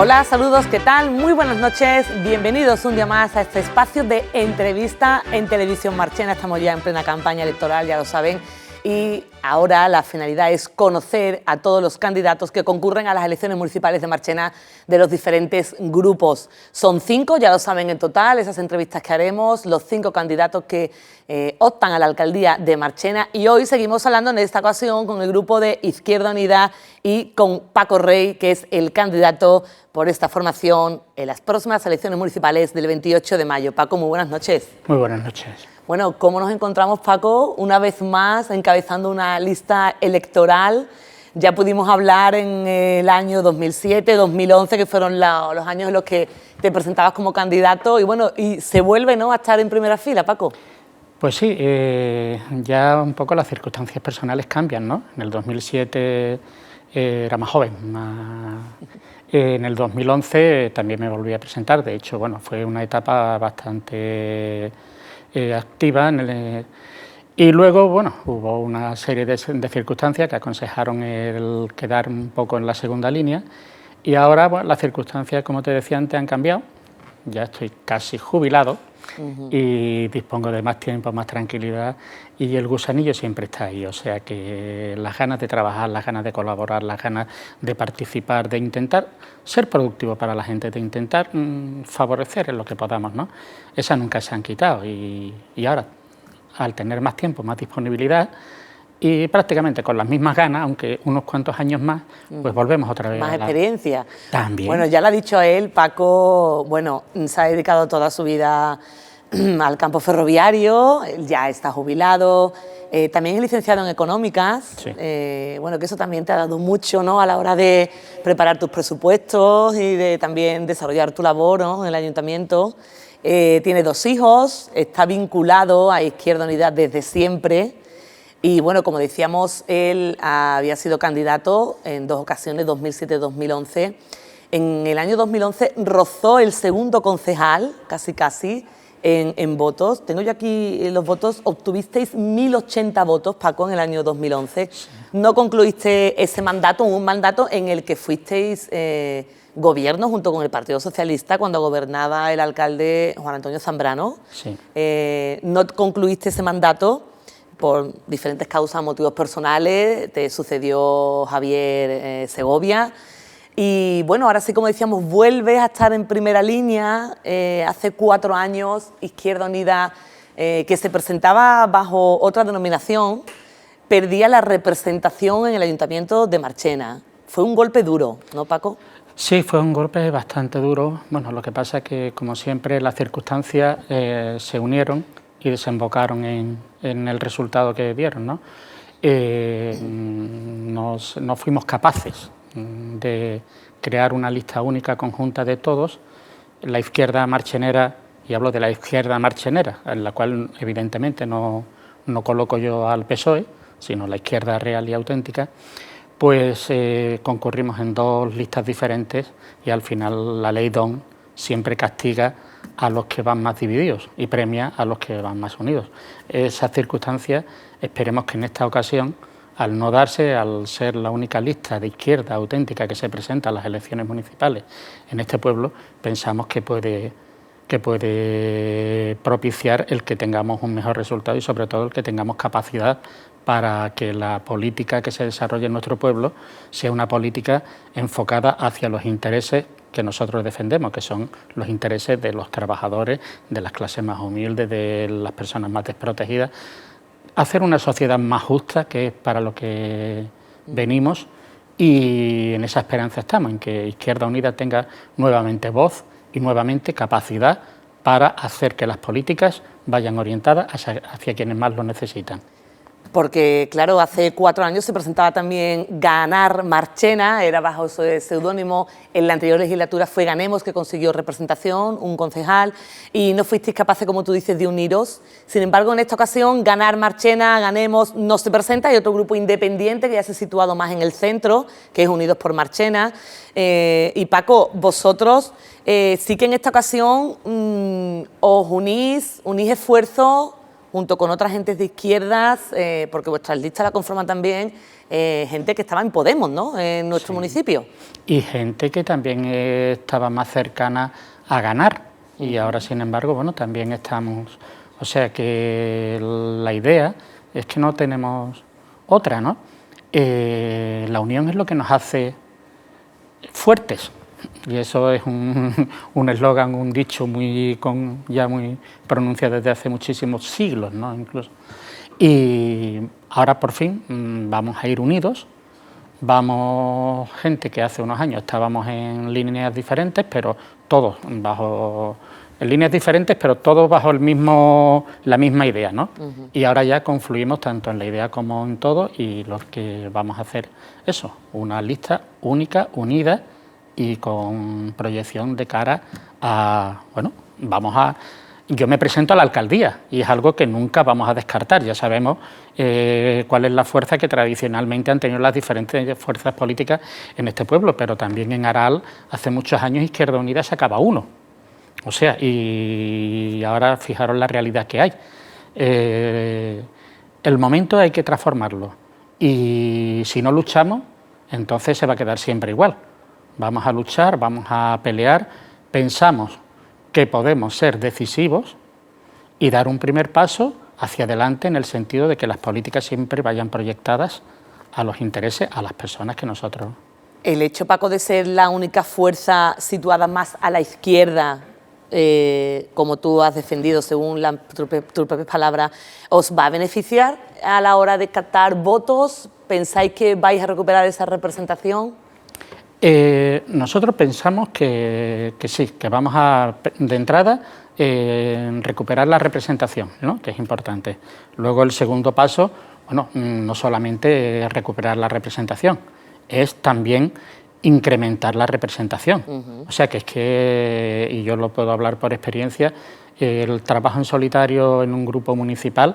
Hola, saludos, ¿qué tal? Muy buenas noches, bienvenidos un día más a este espacio de entrevista en Televisión Marchena. Estamos ya en plena campaña electoral, ya lo saben, y ahora la finalidad es conocer a todos los candidatos que concurren a las elecciones municipales de Marchena de los diferentes grupos. Son 5, ya lo saben en total, esas entrevistas que haremos, los 5 candidatos que optan a la alcaldía de Marchena, y hoy seguimos hablando en esta ocasión con el grupo de Izquierda Unida y con Paco Rey, que es el candidato por esta formación en las próximas elecciones municipales del 28 de mayo. Paco, muy buenas noches. Muy buenas noches. Bueno, ¿cómo nos encontramos, Paco, una vez más encabezando una lista electoral? Ya pudimos hablar en el año 2007, 2011, que fueron los años en los que te presentabas como candidato, y bueno, y se vuelve, ¿no?, a estar en primera fila, Paco. Pues sí, ya un poco las circunstancias personales cambian, ¿no? En el 2007 era más joven, en el 2011 también me volví a presentar. De hecho, bueno, fue una etapa bastante activa y luego, bueno, hubo una serie de circunstancias que aconsejaron el quedar un poco en la segunda línea, y ahora, bueno, las circunstancias, como te decía antes, han cambiado. Ya estoy casi jubilado y dispongo de más tiempo, más tranquilidad, y el gusanillo siempre está ahí. O sea que las ganas de trabajar, las ganas de colaborar, las ganas de participar, de intentar ser productivo para la gente, de intentar favorecer en lo que podamos, ¿no? Esas nunca se han quitado, y ahora, al tener más tiempo, más disponibilidad y prácticamente con las mismas ganas, aunque unos cuantos años más, pues volvemos otra vez. Más experiencia. También. Bueno, ya lo ha dicho él, Paco, bueno, se ha dedicado toda su vida al campo ferroviario, él ya está jubilado, también es licenciado en Económicas, Sí. Bueno, que eso también te ha dado mucho, ¿no?, a la hora de preparar tus presupuestos y de también desarrollar tu labor, ¿no?, en el ayuntamiento. Tiene 2 hijos, está vinculado a Izquierda Unida desde siempre. Y bueno, como decíamos, él había sido candidato en 2 ocasiones, 2007 y 2011. En el año 2011 rozó el segundo concejal, casi, en votos. Tengo yo aquí los votos. Obtuvisteis 1080 votos, Paco, en el año 2011. Sí. No concluiste ese mandato, un mandato en el que fuisteis gobierno junto con el Partido Socialista cuando gobernaba el alcalde Juan Antonio Zambrano. Sí. No concluiste ese mandato por diferentes causas, motivos personales. Te sucedió Javier Segovia. Y bueno, ahora sí, como decíamos, vuelves a estar en primera línea. Hace 4 años, Izquierda Unida, que se presentaba bajo otra denominación, perdía la representación en el Ayuntamiento de Marchena. Fue un golpe duro, ¿no, Paco? Sí, fue un golpe bastante duro. Bueno, lo que pasa es que, como siempre, las circunstancias se unieron y desembocaron en el resultado que dieron, ¿no? No fuimos capaces de crear una lista única conjunta de todos. La izquierda marchenera, y hablo de la izquierda marchenera, en la cual evidentemente no coloco yo al PSOE, sino la izquierda real y auténtica, pues concurrimos en 2 listas diferentes, y al final la ley DON siempre castiga a los que van más divididos y premia a los que van más unidos. Esas circunstancias, esperemos que en esta ocasión, al no darse, al ser la única lista de izquierda auténtica que se presenta a las elecciones municipales en este pueblo, pensamos que puede propiciar el que tengamos un mejor resultado, y sobre todo el que tengamos capacidad para que la política que se desarrolle en nuestro pueblo sea una política enfocada hacia los intereses que nosotros defendemos, que son los intereses de los trabajadores, de las clases más humildes, de las personas más desprotegidas. Hacer una sociedad más justa, que es para lo que venimos, y en esa esperanza estamos, en que Izquierda Unida tenga nuevamente voz y nuevamente capacidad para hacer que las políticas vayan orientadas hacia quienes más lo necesitan. Porque, claro, hace 4 años se presentaba también Ganar Marchena, era bajo ese seudónimo. En la anterior legislatura fue Ganemos, que consiguió representación, un concejal, y no fuisteis capaces, como tú dices, de uniros. Sin embargo, en esta ocasión, Ganar Marchena, Ganemos, no se presenta. Hay otro grupo independiente que ya se ha situado más en el centro, que es Unidos por Marchena. Y Paco, vosotros sí que en esta ocasión os unís esfuerzos, junto con otras gentes de izquierdas, porque vuestras listas la conforman también gente que estaba en Podemos, ¿no?, en nuestro municipio. Y gente que también estaba más cercana a ganar, y ahora, sin embargo, bueno, también estamos... O sea que la idea es que no tenemos otra, ¿no? La unión es lo que nos hace fuertes, y eso es un eslogan, un dicho ya muy pronunciado desde hace muchísimos siglos, ¿no?, incluso. Y ahora por fin vamos a ir unidos, vamos gente que hace unos años estábamos en líneas diferentes, pero todos en líneas diferentes, pero todos bajo la misma idea, ¿no? Y ahora ya confluimos tanto en la idea como en todo, y lo que vamos a hacer eso, una lista única, unida y con proyección de cara a, bueno, yo me presento a la alcaldía y es algo que nunca vamos a descartar. Ya sabemos cuál es la fuerza que tradicionalmente han tenido las diferentes fuerzas políticas en este pueblo, pero también en Aral hace muchos años Izquierda Unida sacaba uno. O sea, y ahora fijaros la realidad que hay. El momento hay que transformarlo, y si no luchamos, entonces se va a quedar siempre igual. Vamos a luchar, vamos a pelear, pensamos que podemos ser decisivos y dar un primer paso hacia adelante, en el sentido de que las políticas siempre vayan proyectadas a los intereses, a las personas que nosotros... El hecho, Paco, de ser la única fuerza situada más a la izquierda, como tú has defendido según tus propias palabras, ¿os va a beneficiar a la hora de captar votos? ¿Pensáis que vais a recuperar esa representación? Nosotros pensamos que sí, que vamos a, de entrada, recuperar la representación, ¿no?, que es importante. Luego el segundo paso, bueno, no solamente recuperar la representación, es también incrementar la representación. O sea que es que, y yo lo puedo hablar por experiencia, el trabajo en solitario en un grupo municipal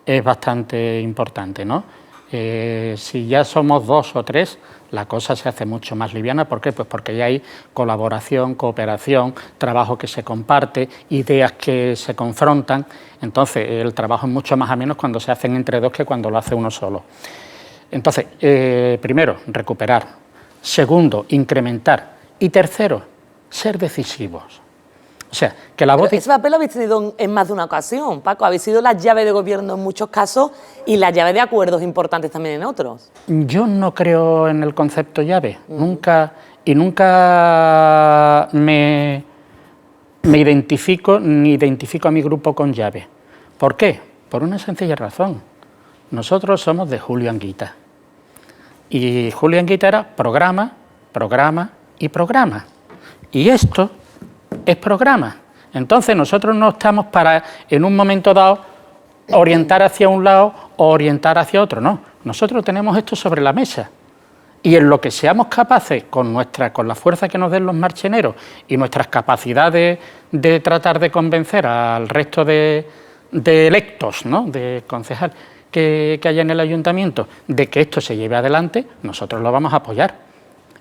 es bastante importante, ¿no? Si ya somos 2 o 3, la cosa se hace mucho más liviana. ¿Por qué? Pues porque ya hay colaboración, cooperación, trabajo que se comparte, ideas que se confrontan. Entonces, el trabajo es mucho más ameno cuando se hacen entre 2 que cuando lo hace uno solo. Entonces, primero, recuperar. Segundo, incrementar. Y tercero, ser decisivos. O sea, que la voz... Ese papel lo habéis tenido en más de una ocasión, Paco. Habéis sido la llave de gobierno en muchos casos y la llave de acuerdos importantes también en otros. Yo no creo en el concepto llave. Nunca me identifico ni identifico a mi grupo con llave. ¿Por qué? Por una sencilla razón. Nosotros somos de Julio Anguita. Y Julio Anguita era programa, programa y programa. Y esto es programa. Entonces nosotros no estamos para, en un momento dado, orientar hacia un lado o orientar hacia otro, no. Nosotros tenemos esto sobre la mesa, y en lo que seamos capaces, con la fuerza que nos den los marcheneros y nuestras capacidades de tratar de convencer al resto de electos, ¿no?, de concejal que haya en el ayuntamiento, de que esto se lleve adelante, nosotros lo vamos a apoyar.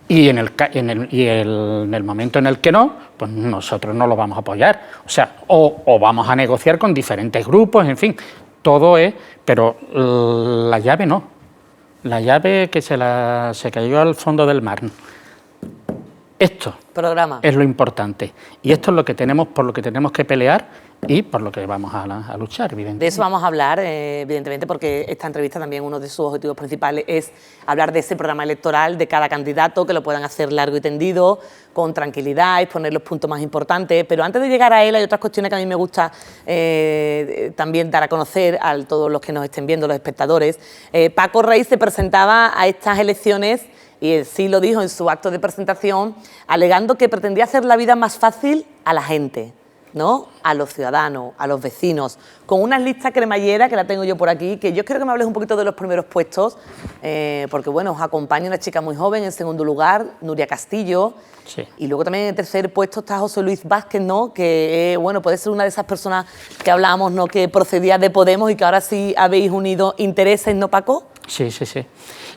Y en el momento en el que no, pues nosotros no lo vamos a apoyar. O sea, o vamos a negociar con diferentes grupos, en fin, todo es... Pero la llave no. La llave que se cayó al fondo del mar. Esto es lo importante. Y esto es lo que tenemos, por lo que tenemos que pelear y por lo que vamos a luchar, evidentemente. De eso vamos a hablar, evidentemente, porque esta entrevista también uno de sus objetivos principales es hablar de ese programa electoral de cada candidato, que lo puedan hacer largo y tendido, con tranquilidad, exponer los puntos más importantes. Pero antes de llegar a él hay otras cuestiones que a mí me gusta también dar a conocer a todos los que nos estén viendo, los espectadores. Paco Rey se presentaba a estas elecciones, y él sí lo dijo en su acto de presentación, alegando que pretendía hacer la vida más fácil a la gente, ¿no?, a los ciudadanos, a los vecinos, con una lista cremallera que la tengo yo por aquí, que yo quiero que me hables un poquito de los primeros puestos, porque bueno, os acompaña una chica muy joven. En segundo lugar, Nuria Castillo, sí. Y luego también en tercer puesto está José Luis Vázquez, ¿no?, que bueno, puede ser una de esas personas que hablábamos, ¿no?, que procedía de Podemos y que ahora sí habéis unido intereses, ¿no, Paco? Sí, sí, sí.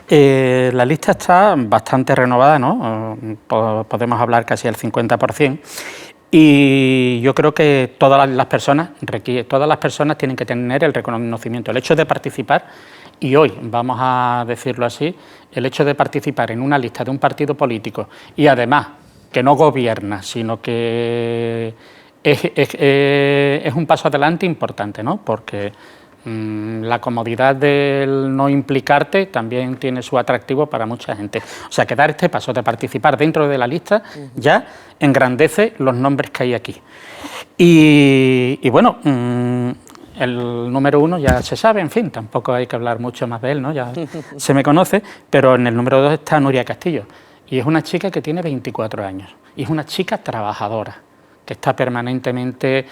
La lista está bastante renovada, ¿no? Podemos hablar casi al 50%. Y yo creo que todas las personas tienen que tener el reconocimiento, el hecho de participar, y hoy, vamos a decirlo así, el hecho de participar en una lista de un partido político y además que no gobierna, sino que es un paso adelante importante, ¿no? Porque la comodidad del no implicarte también tiene su atractivo para mucha gente. O sea, que dar este paso de participar dentro de la lista ya engrandece los nombres que hay aquí. Y bueno, el número 1 ya se sabe, en fin, tampoco hay que hablar mucho más de él, ¿no? Ya se me conoce, pero en el número 2 está Nuria Castillo, y es una chica que tiene 24 años, y es una chica trabajadora, que está permanentemente,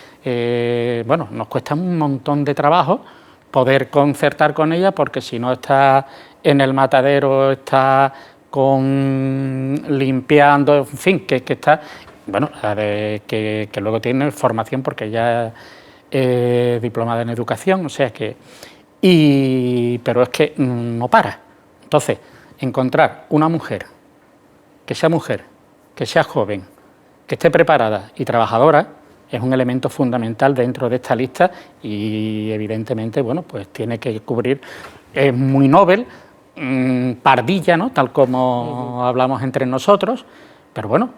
bueno, nos cuesta un montón de trabajo poder concertar con ella, porque si no está en el matadero, está limpiando, en fin, que está, bueno, que luego tiene formación porque ella es diplomada en educación, o sea que, pero es que no para. Entonces, encontrar una mujer, que sea joven, que esté preparada y trabajadora, es un elemento fundamental dentro de esta lista y evidentemente, bueno, pues tiene que cubrir, es muy noble, pardilla, ¿no? Tal como hablamos entre nosotros, pero bueno,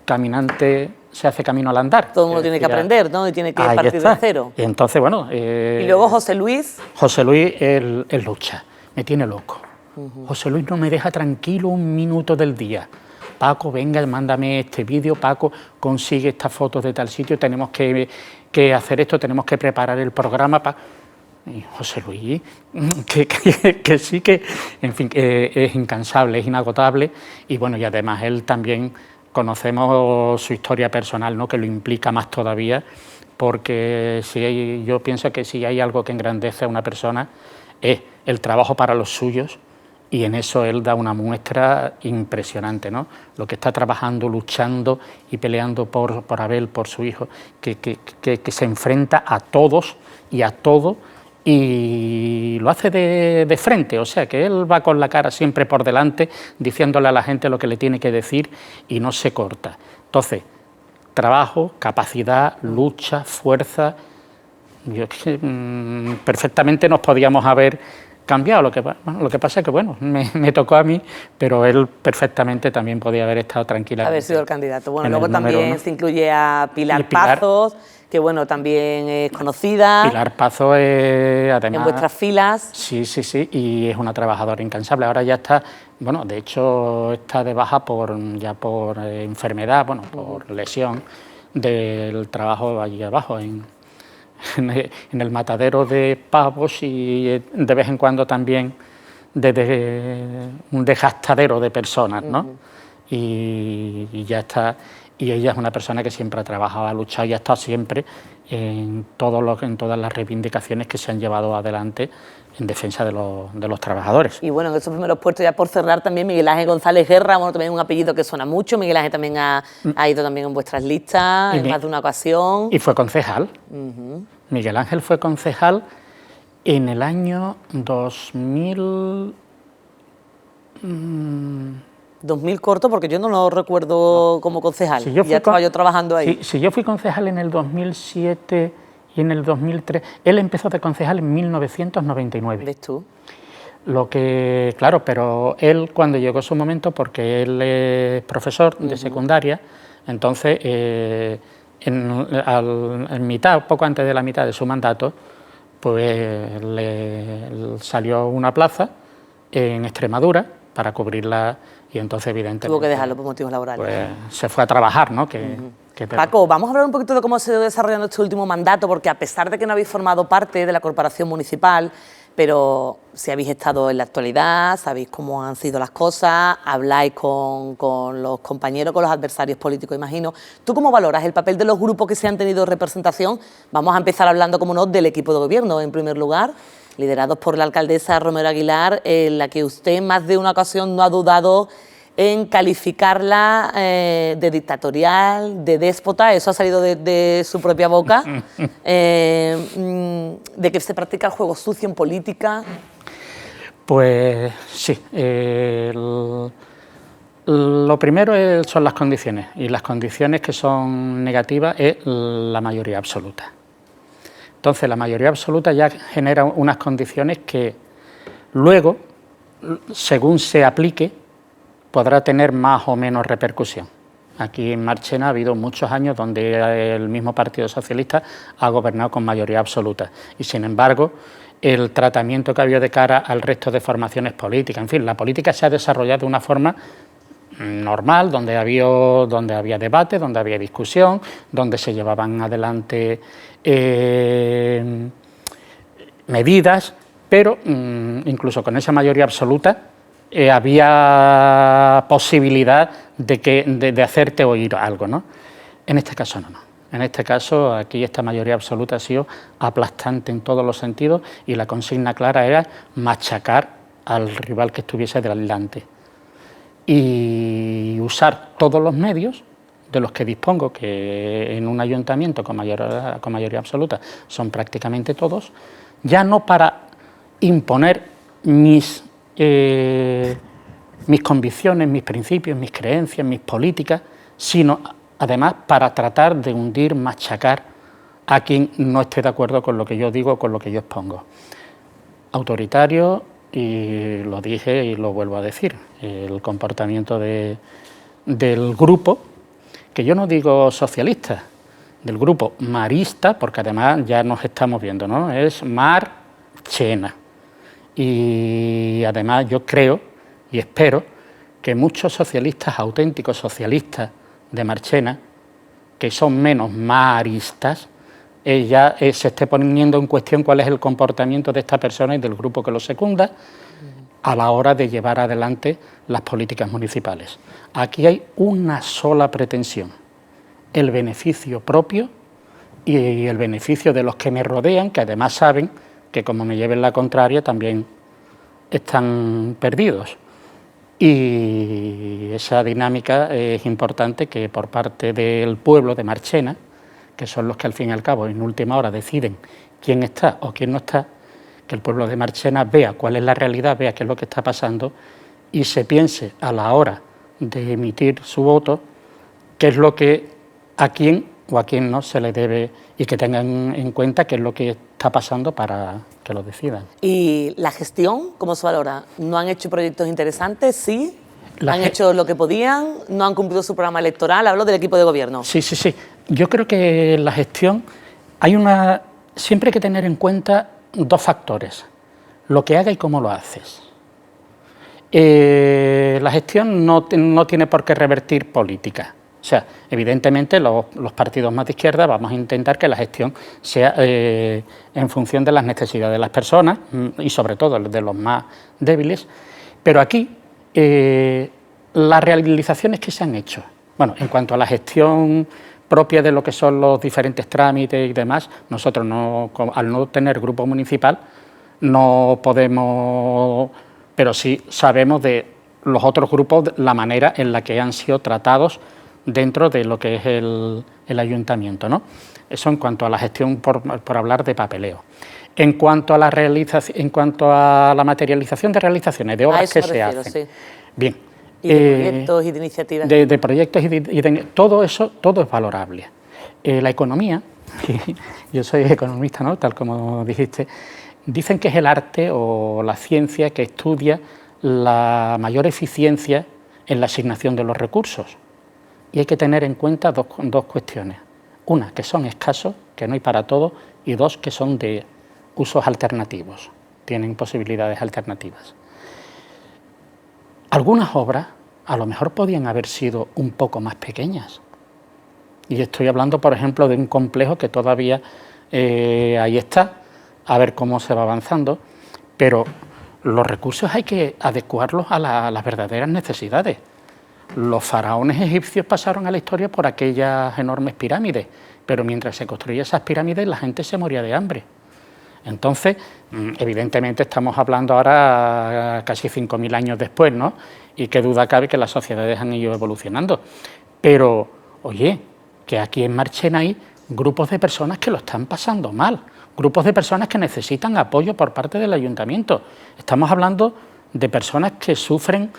caminante se hace camino al andar. Todo el mundo tiene que aprender, ¿no? Y tiene que partir de cero. Y entonces, bueno... y luego José Luis. José Luis, él lucha, me tiene loco. José Luis no me deja tranquilo un minuto del día. Paco, venga, mándame este vídeo, Paco, consigue estas fotos de tal sitio, tenemos que hacer esto, tenemos que preparar el programa. Y José Luis, que sí que, en fin, es incansable, es inagotable, y bueno, y además él también, conocemos su historia personal, ¿no?, que lo implica más todavía, porque yo pienso que si hay algo que engrandece a una persona es el trabajo para los suyos, y en eso él da una muestra impresionante, ¿no? Lo que está trabajando, luchando y peleando por Abel, por su hijo, que se enfrenta a todos y a todo, y lo hace de frente, o sea que él va con la cara siempre por delante, diciéndole a la gente lo que le tiene que decir y no se corta. Entonces, trabajo, capacidad, lucha, fuerza. Perfectamente nos podíamos haber cambiado, lo que pasa es que, bueno, me tocó a mí, pero él perfectamente también podía haber estado tranquila. Haber sido el candidato. Bueno, luego también se incluye a Pilar Pazos, que bueno, también es conocida. Pilar Pazos es, además... en vuestras filas. Sí, y es una trabajadora incansable. Ahora ya está, bueno, de hecho está de baja por enfermedad, bueno, por lesión del trabajo allí abajo, en el matadero de pavos, y de vez en cuando también un desgastadero de personas, ¿no? Y ya está, y ella es una persona que siempre ha trabajado, ha luchado y ha estado siempre en todas las reivindicaciones que se han llevado adelante en defensa de los trabajadores. Y bueno, en esos primeros puestos, ya por cerrar, también Miguel Ángel González Guerra, bueno, también un apellido que suena mucho. Miguel Ángel también ha ido también en vuestras listas en más de una ocasión. Y fue concejal. Miguel Ángel fue concejal en el año 2000... 2000 corto, porque yo no lo recuerdo como concejal, si ya estaba yo trabajando ahí. Si yo fui concejal en el 2007 y en el 2003, él empezó de concejal en 1999. ¿Ves tú? Lo que, claro, pero él cuando llegó su momento, porque él es profesor de secundaria, entonces en mitad, poco antes de la mitad de su mandato, pues le salió una plaza en Extremadura para cubrirla, y entonces evidentemente tuvo que dejarlo por motivos laborales. Pues se fue a trabajar, ¿no? Paco, vamos a hablar un poquito de cómo se ha ido desarrollando este último mandato, porque a pesar de que no habéis formado parte de la corporación municipal, pero si habéis estado en la actualidad, sabéis cómo han sido las cosas, habláis con los compañeros, con los adversarios políticos, imagino. ¿Tú cómo valoras el papel de los grupos que se han tenido representación? Vamos a empezar hablando, como no, del equipo de gobierno, en primer lugar, liderados por la alcaldesa Romero Aguilar, en la que usted en más de una ocasión no ha dudado en calificarla de dictatorial, de déspota, eso ha salido de su propia boca, de que se practica el juego sucio en política. Pues sí, Lo primero son las condiciones, y las condiciones que son negativas es la mayoría absoluta. Entonces, la mayoría absoluta ya genera unas condiciones que luego, según se aplique, podrá tener más o menos repercusión. Aquí en Marchena ha habido muchos años donde el mismo Partido Socialista ha gobernado con mayoría absoluta y, sin embargo, el tratamiento que ha habido de cara al resto de formaciones políticas, en fin, la política se ha desarrollado de una forma normal, donde había debate, donde había discusión, donde se llevaban adelante medidas, pero incluso con esa mayoría absoluta había posibilidad de hacerte oír algo, ¿no? En este caso no. En este caso, aquí esta mayoría absoluta ha sido aplastante en todos los sentidos y la consigna clara era machacar al rival que estuviese delante y usar todos los medios de los que dispongo, que en un ayuntamiento con mayoría absoluta son prácticamente todos, ya no para imponer mis convicciones, mis principios, mis creencias, mis políticas, sino además para tratar de hundir, machacar a quien no esté de acuerdo con lo que yo digo, con lo que yo expongo. Autoritario, y lo dije y lo vuelvo a decir, el comportamiento del grupo, que yo no digo socialista, del grupo marista, porque además ya nos estamos viendo, ¿no? Es Marchena. Y además yo creo y espero que muchos socialistas, auténticos socialistas de Marchena, que son menos maristas, ya se esté poniendo en cuestión cuál es el comportamiento de esta persona y del grupo que lo secunda a la hora de llevar adelante las políticas municipales. Aquí hay una sola pretensión, el beneficio propio y el beneficio de los que me rodean, que además saben que como me lleven la contraria también están perdidos. Y esa dinámica es importante que por parte del pueblo de Marchena, que son los que al fin y al cabo en última hora deciden quién está o quién no está, que el pueblo de Marchena vea cuál es la realidad, vea qué es lo que está pasando y se piense a la hora de emitir su voto qué es lo que a quién o a quién no se le debe y que tengan en cuenta qué es lo que está pasando para que lo decidan. ¿Y la gestión, cómo se valora? ¿No han hecho proyectos interesantes? ¿Sí? ¿Han hecho lo que podían? ¿No han cumplido su programa electoral? Hablo del equipo de gobierno. Sí. Yo creo que en la gestión siempre hay que tener en cuenta dos factores, lo que haga y cómo lo haces. La gestión no tiene por qué revertir política. O sea, evidentemente los partidos más de izquierda vamos a intentar que la gestión sea en función de las necesidades de las personas y sobre todo de los más débiles, pero aquí las realizaciones que se han hecho, bueno, en cuanto a la gestión propia de lo que son los diferentes trámites y demás, nosotros al no tener grupo municipal no podemos, pero sí sabemos de los otros grupos la manera en la que han sido tratados dentro de lo que es el ayuntamiento, ¿no? Eso en cuanto a la gestión por hablar de papeleo. En cuanto a la materialización de realizaciones, de obras que se hacen. Sí. Bien. Y de proyectos y de iniciativas. De proyectos todo eso, todo es valorable. La economía, yo soy economista, ¿no? Tal como dijiste, dicen que es el arte o la ciencia que estudia la mayor eficiencia en la asignación de los recursos. Y hay que tener en cuenta dos cuestiones. Una, que son escasos, que no hay para todo, y dos, que son de usos alternativos, tienen posibilidades alternativas. Algunas obras a lo mejor podían haber sido un poco más pequeñas. Y estoy hablando, por ejemplo, de un complejo que todavía ahí está, a ver cómo se va avanzando, pero los recursos hay que adecuarlos a las verdaderas necesidades. Los faraones egipcios pasaron a la historia por aquellas enormes pirámides, pero mientras se construían esas pirámides la gente se moría de hambre. Entonces, evidentemente estamos hablando ahora casi 5.000 años después, ¿no? Y qué duda cabe que las sociedades han ido evolucionando. Pero, oye, que aquí en Marchena hay grupos de personas que lo están pasando mal, grupos de personas que necesitan apoyo por parte del ayuntamiento. Estamos hablando de personas que sufren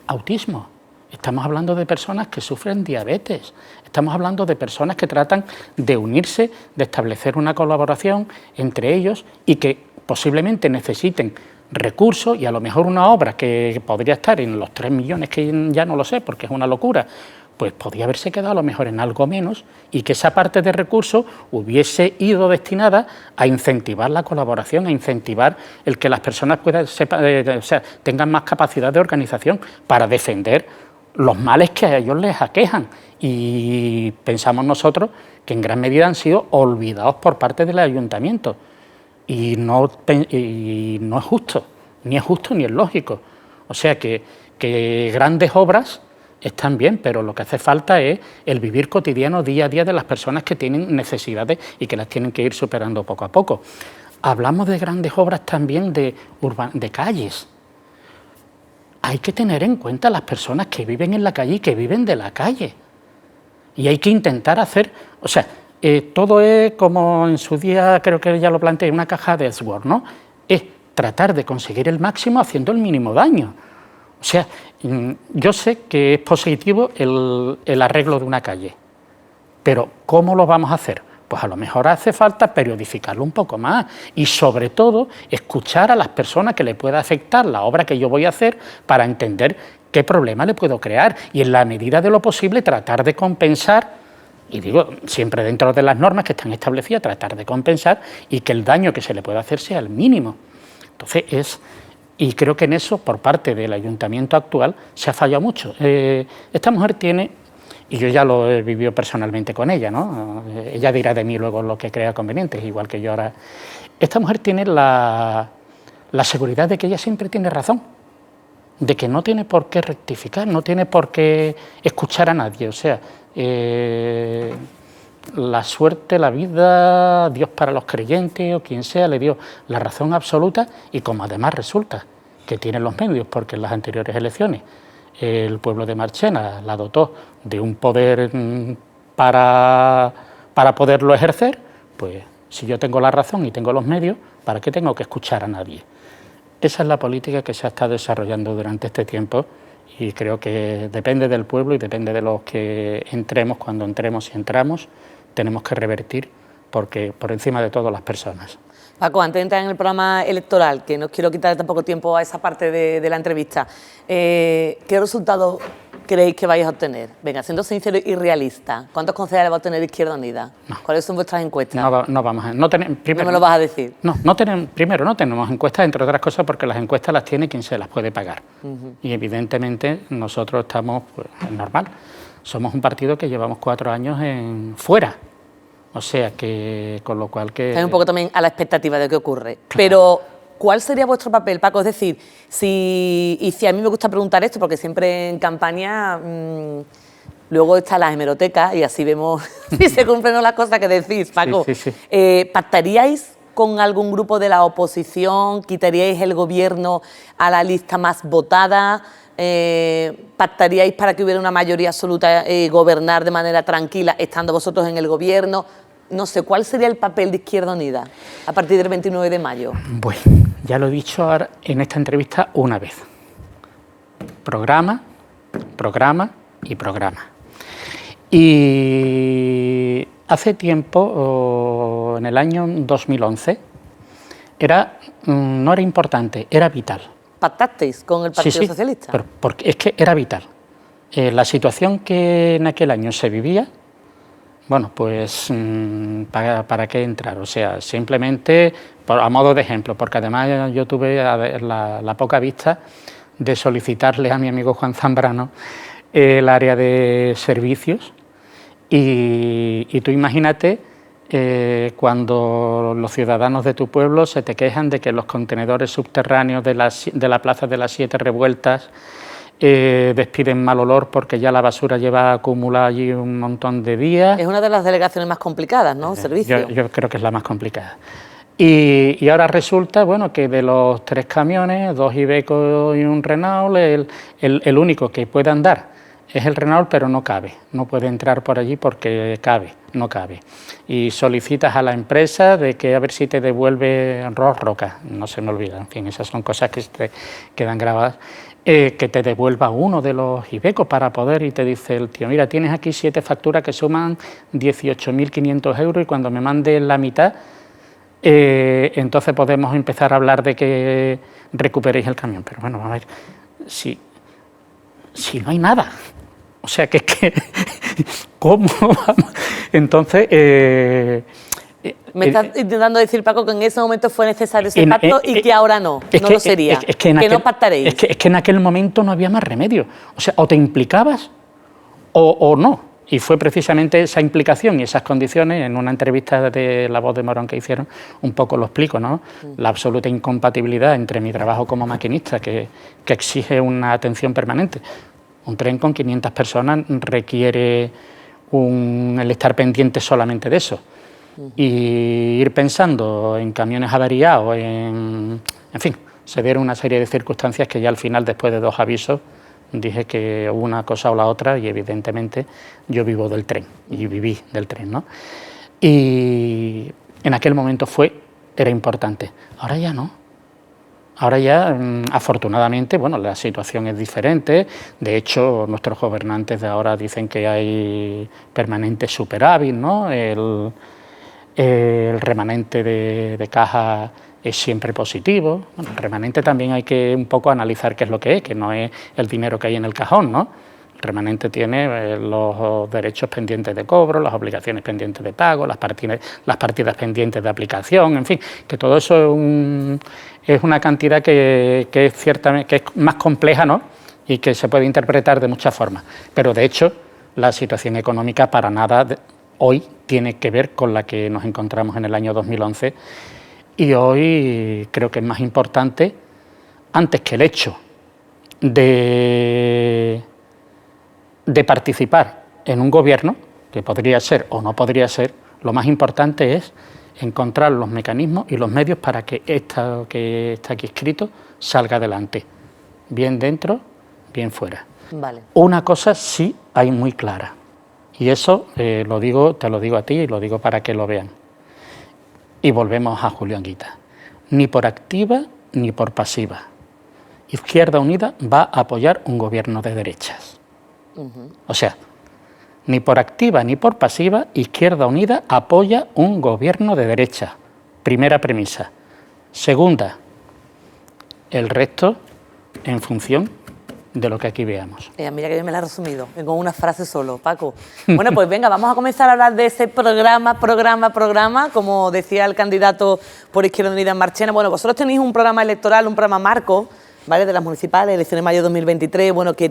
autismo, estamos hablando de personas que sufren diabetes, estamos hablando de personas que tratan de unirse, de establecer una colaboración entre ellos y que posiblemente necesiten recursos, y a lo mejor una obra que podría estar en los 3 millones, que ya no lo sé porque es una locura, pues podría haberse quedado a lo mejor en algo menos, y que esa parte de recursos hubiese ido destinada a incentivar la colaboración, a incentivar el que las personas tengan más capacidad de organización para defender los males que a ellos les aquejan. Y pensamos nosotros que en gran medida han sido olvidados por parte del ayuntamiento, y no es justo, ni es lógico. O sea que grandes obras están bien, pero lo que hace falta es el vivir cotidiano, día a día, de las personas que tienen necesidades y que las tienen que ir superando poco a poco. Hablamos de grandes obras también de calles. Hay que tener en cuenta las personas que viven en la calle y que viven de la calle. Y hay que intentar hacer, o sea, todo es como en su día, creo que ya lo planteé, una caja de Edgeworth, ¿no? Es tratar de conseguir el máximo haciendo el mínimo daño. O sea, yo sé que es positivo el arreglo de una calle, pero ¿cómo lo vamos a hacer? Pues a lo mejor hace falta periodificarlo un poco más y, sobre todo, escuchar a las personas que le pueda afectar la obra que yo voy a hacer para entender qué problema le puedo crear y, en la medida de lo posible, tratar de compensar, y digo, siempre dentro de las normas que están establecidas, tratar de compensar y que el daño que se le pueda hacer sea el mínimo. Entonces, y creo que en eso, por parte del ayuntamiento actual, se ha fallado mucho. Esta mujer tiene, y yo ya lo he vivido personalmente con ella, ¿no? Ella dirá de mí luego lo que crea conveniente, igual que yo ahora. Esta mujer tiene la seguridad de que ella siempre tiene razón, de que no tiene por qué rectificar, no tiene por qué escuchar a nadie. O sea, la suerte, la vida, Dios para los creyentes o quien sea, le dio la razón absoluta, y como además resulta que tiene los medios, porque en las anteriores elecciones el pueblo de Marchena la dotó de un poder para poderlo ejercer, pues si yo tengo la razón y tengo los medios, ¿para qué tengo que escuchar a nadie? Esa es la política que se ha estado desarrollando durante este tiempo, y creo que depende del pueblo y depende de los que entremos. Cuando entremos y entramos, tenemos que revertir, porque por encima de todo, las personas. Paco, antes de entrar en el programa electoral, que no quiero quitar tampoco tiempo a esa parte de la entrevista, ¿qué resultados creéis que vais a obtener? Venga, siendo sincero y realista, ¿cuántos concejales va a obtener Izquierda Unida? No. ¿Cuáles son vuestras encuestas? No vamos a... No me lo vas a decir. Primero, no tenemos encuestas, entre otras cosas, porque las encuestas las tiene quien se las puede pagar. Y evidentemente nosotros estamos, pues, normal, somos un partido que llevamos 4 años fuera. O sea, que con lo cual que... Hay un poco también a la expectativa de qué ocurre. Claro. Pero, ¿cuál sería vuestro papel, Paco? Es decir, si a mí me gusta preguntar esto, porque siempre en campaña luego está la hemeroteca y así vemos si se cumplen o no las cosas que decís, Paco. Sí. ¿Pactaríais con algún grupo de la oposición? ¿Quitaríais el gobierno a la lista más votada? ¿Pactaríais para que hubiera una mayoría absoluta, gobernar de manera tranquila, estando vosotros en el gobierno? No sé, ¿cuál sería el papel de Izquierda Unida a partir del 29 de mayo? Bueno, ya lo he dicho ahora en esta entrevista una vez. Programa, programa y programa. Y hace tiempo, en el año 2011, no era importante, era vital. ¿Pactasteis con el Partido Socialista? Pero porque es que era vital. La situación que en aquel año se vivía, bueno, pues ¿para qué entrar? O sea, simplemente a modo de ejemplo, porque además yo tuve la poca vista de solicitarle a mi amigo Juan Zambrano el área de servicios, y tú imagínate cuando los ciudadanos de tu pueblo se te quejan de que los contenedores subterráneos de la Plaza de las 7 Revueltas despiden mal olor porque ya la basura lleva acumulada allí un montón de días. Es una de las delegaciones más complicadas, ¿no? Servicio. Yo creo que es la más complicada. Y ahora resulta, bueno, que de los 3 camiones, 2 Iveco y un Renault, el único que puede andar es el Renault, pero no cabe, no puede entrar por allí porque no cabe. Y solicitas a la empresa de que a ver si te devuelve roca, no se me olvida, en fin, esas son cosas que quedan grabadas. que te devuelva uno de los IBECO para poder, y te dice el tío, mira, tienes aquí 7 facturas que suman 18.500 euros y cuando me mandes la mitad, entonces podemos empezar a hablar de que recuperéis el camión. Pero bueno, a ver, si no hay nada, o sea, que es que, ¿cómo vamos? Entonces... me estás intentando decir, Paco, que en ese momento fue necesario ese pacto y que ahora no lo sería, que no pactaréis. Es que en aquel momento no había más remedio. O sea, o te implicabas o no. Y fue precisamente esa implicación y esas condiciones, en una entrevista de La Voz de Morón que hicieron, un poco lo explico, ¿no? La absoluta incompatibilidad entre mi trabajo como maquinista, que exige una atención permanente. Un tren con 500 personas requiere el estar pendiente solamente de eso. Y ir pensando en camiones averiados, en fin, se dieron una serie de circunstancias que ya al final, después de 2 avisos, dije que una cosa o la otra, y evidentemente yo vivo del tren, y viví del tren, ¿no? Y en aquel momento era importante, ahora ya no. Ahora ya, afortunadamente, bueno, la situación es diferente. De hecho, nuestros gobernantes de ahora dicen que hay permanente superávit, ¿no? El remanente de caja es siempre positivo. Bueno, el remanente también hay que un poco analizar qué es lo que no es el dinero que hay en el cajón, ¿no? El remanente tiene los derechos pendientes de cobro, las obligaciones pendientes de pago, las partidas pendientes de aplicación, en fin, que todo eso es una cantidad que es más compleja, ¿no? Y que se puede interpretar de muchas formas. Pero de hecho, la situación económica para nada hoy tiene que ver con la que nos encontramos en el año 2011, y hoy creo que es más importante, antes que el hecho de participar en un gobierno, que podría ser o no podría ser, lo más importante es encontrar los mecanismos y los medios para que esto que está aquí escrito salga adelante, bien dentro, bien fuera. Vale. Una cosa sí hay muy clara, y eso te lo digo a ti y lo digo para que lo vean. Y volvemos a Julio Anguita. Ni por activa ni por pasiva, Izquierda Unida va a apoyar un gobierno de derechas. O sea, ni por activa ni por pasiva, Izquierda Unida apoya un gobierno de derechas. Primera premisa. Segunda, el resto en función de lo que aquí veamos. Mira que bien me la ha resumido, con una frase solo, Paco. Bueno, pues venga, vamos a comenzar a hablar de ese programa, como decía el candidato por Izquierda Unida en Marchena. Bueno, vosotros tenéis un programa electoral, un programa marco, ¿vale?, de las municipales, elecciones de mayo de 2023, bueno, que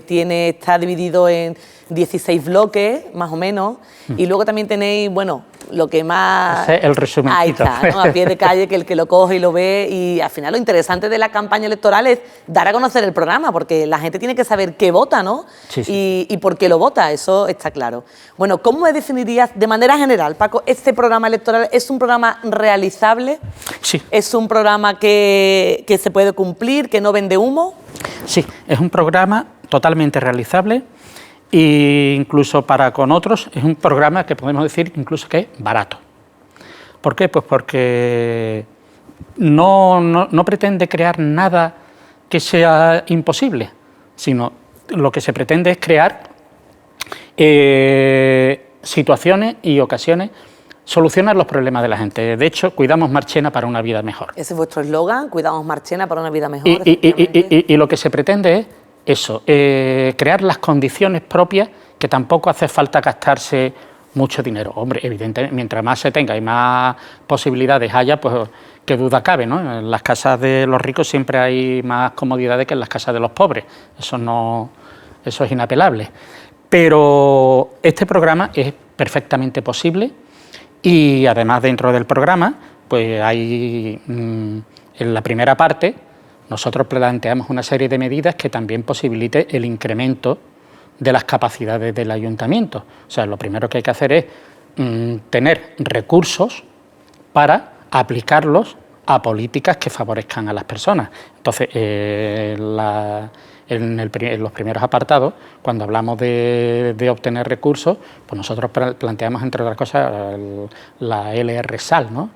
está dividido en 16 bloques, más o menos, y luego también tenéis, bueno, lo que más... Ese es el resumen. Ahí está, ¿no?, a pie de calle, que el que lo coge y lo ve, y al final lo interesante de la campaña electoral es dar a conocer el programa, porque la gente tiene que saber qué vota, ¿no? Sí. Y por qué lo vota, eso está claro. Bueno, ¿cómo me definirías de manera general, Paco, este programa electoral? ¿Es un programa realizable? Sí. ¿Es un programa que se puede cumplir, que no vende humo? Sí, es un programa totalmente realizable, e incluso para con otros es un programa que podemos decir incluso que es barato. ¿Por qué? Pues porque no pretende crear nada que sea imposible, sino lo que se pretende es crear situaciones y ocasiones, solucionar los problemas de la gente. De hecho, cuidamos Marchena para una vida mejor. Ese es vuestro eslogan, cuidamos Marchena para una vida mejor. Y lo que se pretende es eso, crear las condiciones propias, que tampoco hace falta gastarse mucho dinero. Hombre, evidentemente, mientras más se tenga y más posibilidades haya, pues qué duda cabe, ¿no? En las casas de los ricos siempre hay más comodidades que en las casas de los pobres. Eso es inapelable. Pero este programa es perfectamente posible, y además dentro del programa, pues hay en la primera parte nosotros planteamos una serie de medidas que también posibilite el incremento de las capacidades del ayuntamiento. O sea, lo primero que hay que hacer es tener recursos para aplicarlos a políticas que favorezcan a las personas. Entonces, en los primeros apartados, cuando hablamos de obtener recursos, pues nosotros planteamos, entre otras cosas, la LRSAL, ¿no?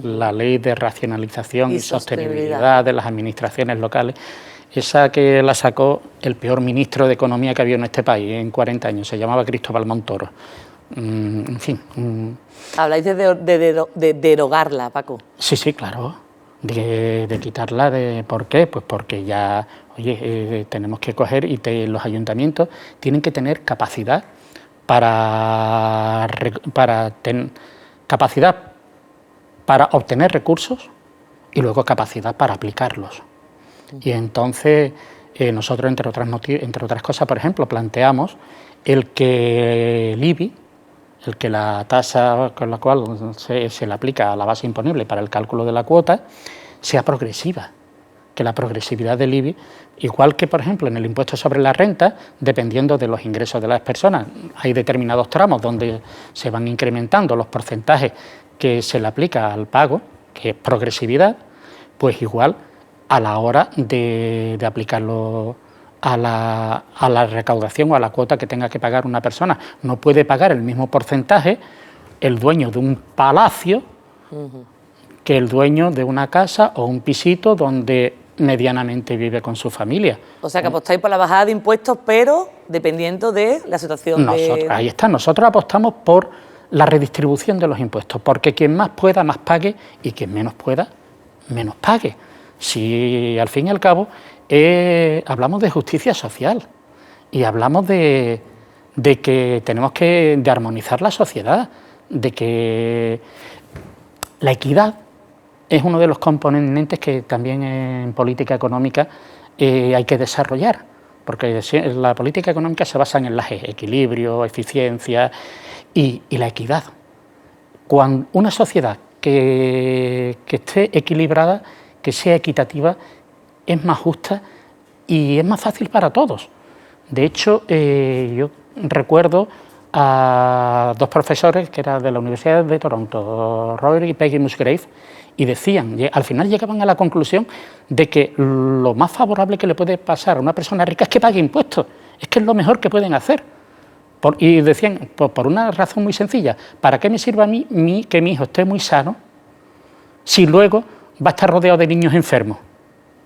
La Ley de Racionalización y Sostenibilidad de las Administraciones Locales. esa que la sacó el peor ministro de Economía que había en este país en 40 años, se llamaba Cristóbal Montoro. En fin. Habláis de derogarla, Paco. Sí, sí, claro, de quitarla. ¿Por qué? Pues porque ya, oye, tenemos que coger y los ayuntamientos tienen que tener capacidad capacidad para obtener recursos y luego capacidad para aplicarlos. Y entonces nosotros, entre otras cosas, por ejemplo, planteamos el que el IBI, el que la tasa con la cual se le aplica a la base imponible para el cálculo de la cuota sea progresiva, que la progresividad del IBI, igual que por ejemplo en el impuesto sobre la renta, dependiendo de los ingresos de las personas, hay determinados tramos donde se van incrementando los porcentajes que se le aplica al pago, que es progresividad, pues igual a la hora de aplicarlo a la recaudación o a la cuota que tenga que pagar una persona. No puede pagar el mismo porcentaje el dueño de un palacio que el dueño de una casa o un pisito donde medianamente vive con su familia. O sea, que apostáis por la bajada de impuestos, pero dependiendo de la situación Ahí está, nosotros apostamos por la redistribución de los impuestos, porque quien más pueda, más pague, y quien menos pueda, menos pague. Si al fin y al cabo hablamos de justicia social y hablamos de que tenemos de armonizar la sociedad, de que la equidad es uno de los componentes que también en política económica hay que desarrollar, porque la política económica se basa en el equilibrio, eficiencia y la equidad. Cuando una sociedad que esté equilibrada, que sea equitativa, es más justa y es más fácil para todos. De hecho, yo recuerdo a dos profesores que eran de la Universidad de Toronto, Robert y Peggy Musgrave, y decían, al final llegaban a la conclusión de que lo más favorable que le puede pasar a una persona rica es que pague impuestos, es que es lo mejor que pueden hacer. Y decían, por una razón muy sencilla, ¿para qué me sirve a mí que mi hijo esté muy sano si luego va a estar rodeado de niños enfermos?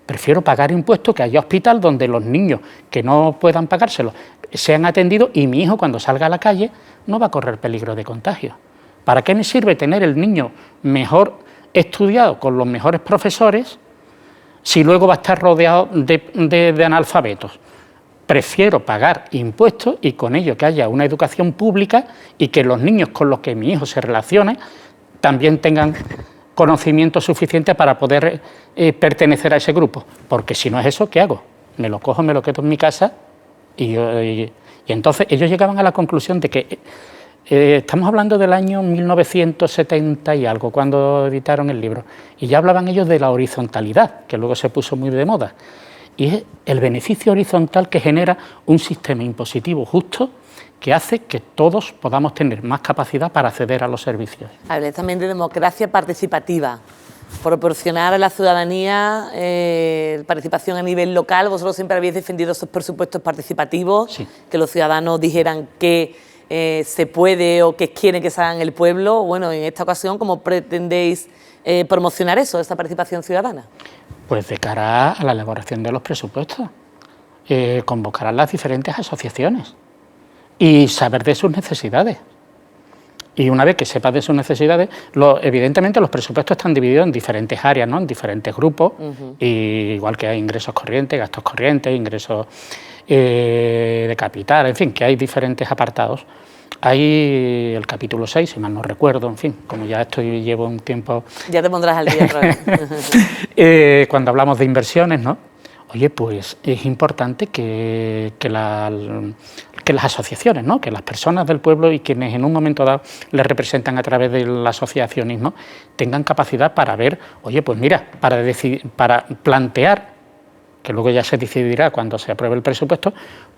Prefiero pagar impuestos, que haya hospital donde los niños que no puedan pagárselo sean atendidos y mi hijo cuando salga a la calle no va a correr peligro de contagio. ¿Para qué me sirve tener el niño mejor estudiado con los mejores profesores si luego va a estar rodeado de analfabetos? Prefiero pagar impuestos y con ello que haya una educación pública y que los niños con los que mi hijo se relacione también tengan conocimiento suficiente para poder pertenecer a ese grupo, porque si no es eso, ¿qué hago? Me lo cojo, me lo quedo en mi casa y entonces ellos llegaban a la conclusión de que estamos hablando del año 1970 y algo, cuando editaron el libro, y ya hablaban ellos de la horizontalidad, que luego se puso muy de moda, y es el beneficio horizontal que genera un sistema impositivo justo que hace que todos podamos tener más capacidad para acceder a los servicios. Habláis también de democracia participativa, proporcionar a la ciudadanía participación a nivel local. Vosotros siempre habéis defendido esos presupuestos participativos, sí, que los ciudadanos dijeran que se puede o que quieren que se haga en el pueblo. Bueno, en esta ocasión, ¿cómo pretendéis promocionar eso, esta participación ciudadana? Pues de cara a la elaboración de los presupuestos, convocar a las diferentes asociaciones y saber de sus necesidades. Y una vez que sepas de sus necesidades, evidentemente los presupuestos están divididos en diferentes áreas, ¿no? En diferentes grupos, y igual que hay ingresos corrientes, gastos corrientes, ingresos de capital, en fin, que hay diferentes apartados. Hay el capítulo 6, si mal no recuerdo, en fin, como ya llevo un tiempo... Ya te pondrás al día otra vez. Cuando hablamos de inversiones, ¿no? Oye, pues es importante que las asociaciones, ¿no? Que las personas del pueblo y quienes en un momento dado les representan a través del asociacionismo tengan capacidad para ver, oye, pues mira, para plantear, que luego ya se decidirá cuando se apruebe el presupuesto,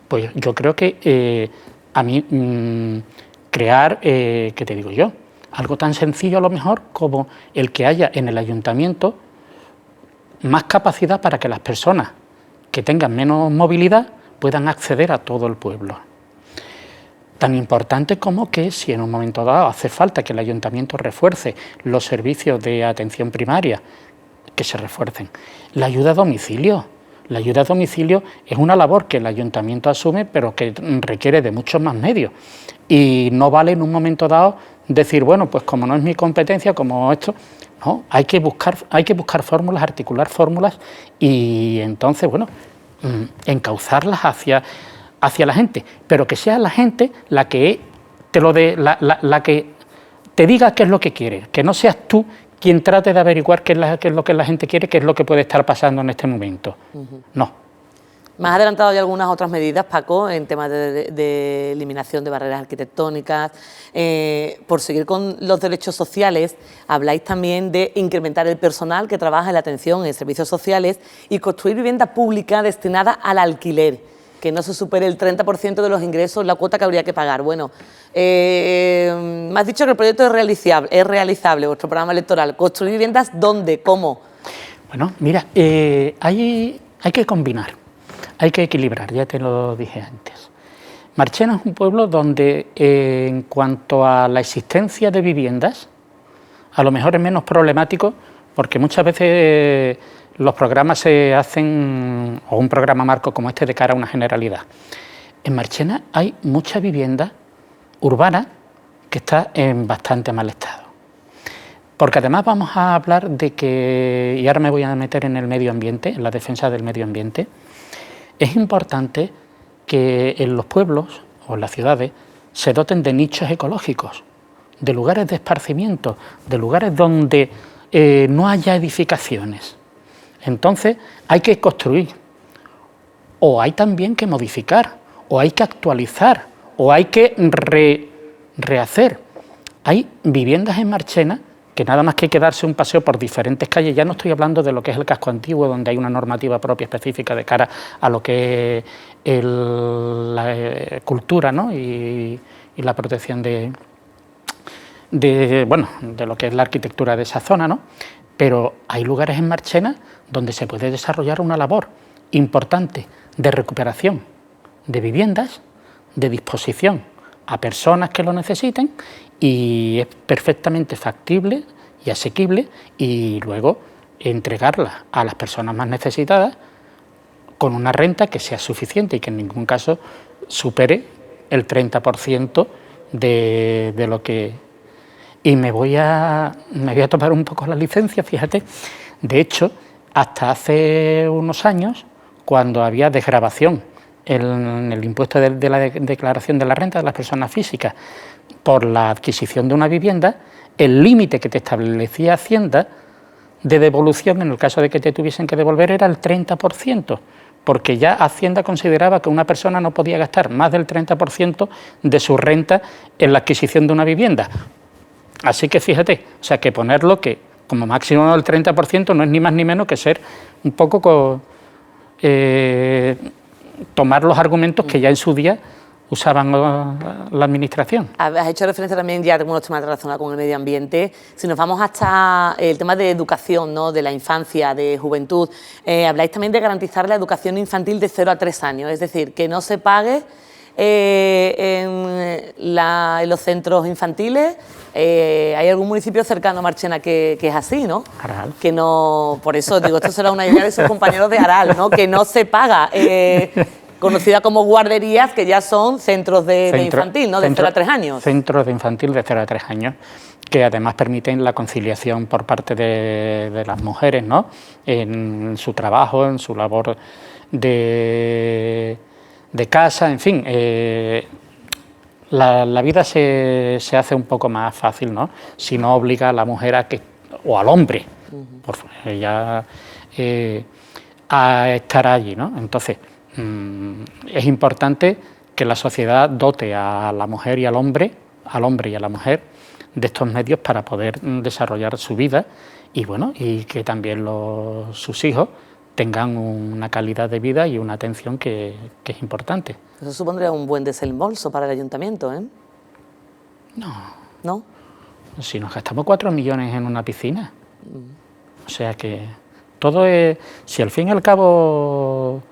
pues yo creo que a mí crear, ¿qué te digo yo? Algo tan sencillo a lo mejor como el que haya en el ayuntamiento más capacidad para que las personas que tengan menos movilidad puedan acceder a todo el pueblo. Tan importante como que si en un momento dado hace falta que el ayuntamiento refuerce los servicios de atención primaria, que se refuercen. La ayuda a domicilio. La ayuda a domicilio es una labor que el ayuntamiento asume, pero que requiere de muchos más medios. Y no vale en un momento dado decir, bueno, pues como no es mi competencia, como esto, no, hay que buscar fórmulas, articular fórmulas y entonces, bueno, encauzarlas hacia la gente, pero que sea la gente la que la que te diga qué es lo que quiere, que no seas tú quien trate de averiguar qué es lo que la gente quiere, qué es lo que puede estar pasando en este momento. No. Me has adelantado ya algunas otras medidas, Paco, en temas de eliminación de barreras arquitectónicas. Por seguir con los derechos sociales, habláis también de incrementar el personal que trabaja en la atención en servicios sociales y construir vivienda pública destinada al alquiler, que no se supere el 30% de los ingresos, la cuota que habría que pagar. Bueno, me has dicho que el proyecto es realizable, vuestro programa electoral. ¿Construir viviendas dónde? ¿Cómo? Bueno, mira, hay que combinar. Hay que equilibrar, ya te lo dije antes. Marchena es un pueblo donde, en cuanto a la existencia de viviendas, a lo mejor es menos problemático, porque muchas veces los programas se hacen, o un programa marco como este, de cara a una generalidad. En Marchena hay mucha vivienda urbana que está en bastante mal estado. Porque además vamos a hablar de que, y ahora me voy a meter en el medio ambiente, en la defensa del medio ambiente. Es importante que en los pueblos o en las ciudades se doten de nichos ecológicos, de lugares de esparcimiento, de lugares donde no haya edificaciones. Entonces hay que construir, o hay también que modificar, o hay que actualizar, o hay que rehacer. Hay viviendas en Marchena que nada más que hay que darse un paseo por diferentes calles, ya no estoy hablando de lo que es el casco antiguo, donde hay una normativa propia específica de cara a lo que es la cultura, ¿no? y la protección de lo que es la arquitectura de esa zona, ¿no? Pero hay lugares en Marchena donde se puede desarrollar una labor importante de recuperación de viviendas, de disposición a personas que lo necesiten, y es perfectamente factible y asequible, y luego entregarla a las personas más necesitadas con una renta que sea suficiente y que en ningún caso supere el 30% de lo que... Y me voy a tomar un poco la licencia, fíjate. De hecho, hasta hace unos años, cuando había desgravación en el impuesto de la declaración de la renta de las personas físicas por la adquisición de una vivienda, el límite que te establecía Hacienda de devolución, en el caso de que te tuviesen que devolver, era el 30%, porque ya Hacienda consideraba que una persona no podía gastar más del 30% de su renta en la adquisición de una vivienda. Así que fíjate, o sea, que ponerlo que como máximo el 30% no es ni más ni menos que ser un poco tomar los argumentos que ya en su día usaban la administración. Has hecho referencia también ya a algunos temas relacionados con el medio ambiente. Si nos vamos hasta el tema de educación, ¿no?, de la infancia, de juventud, habláis también de garantizar la educación infantil de 0 a 3 años, es decir, que no se pague en los centros infantiles. Hay algún municipio cercano a Marchena que es así, ¿no? Aral. Que no, por eso digo, esto será una idea de sus compañeros de Aral, ¿no? Que no se paga, conocida como guarderías, que ya son centros de infantil, ¿no? De 0 a 3 años. Centros de infantil de 0 a 3 años, que además permiten la conciliación por parte de las mujeres, ¿no?, en su trabajo, en su labor de casa, en fin. La vida se hace un poco más fácil, ¿no?, si no obliga a la mujer o al hombre, a estar allí, ¿no? Entonces, es importante que la sociedad dote a la mujer y al hombre y a la mujer de estos medios para poder desarrollar su vida, y bueno, y que también sus hijos tengan una calidad de vida y una atención que es importante. Eso supondría un buen desembolso para el ayuntamiento, ¿eh? No. ¿No? Si nos gastamos 4 millones en una piscina. O sea que todo es... Si al fin y al cabo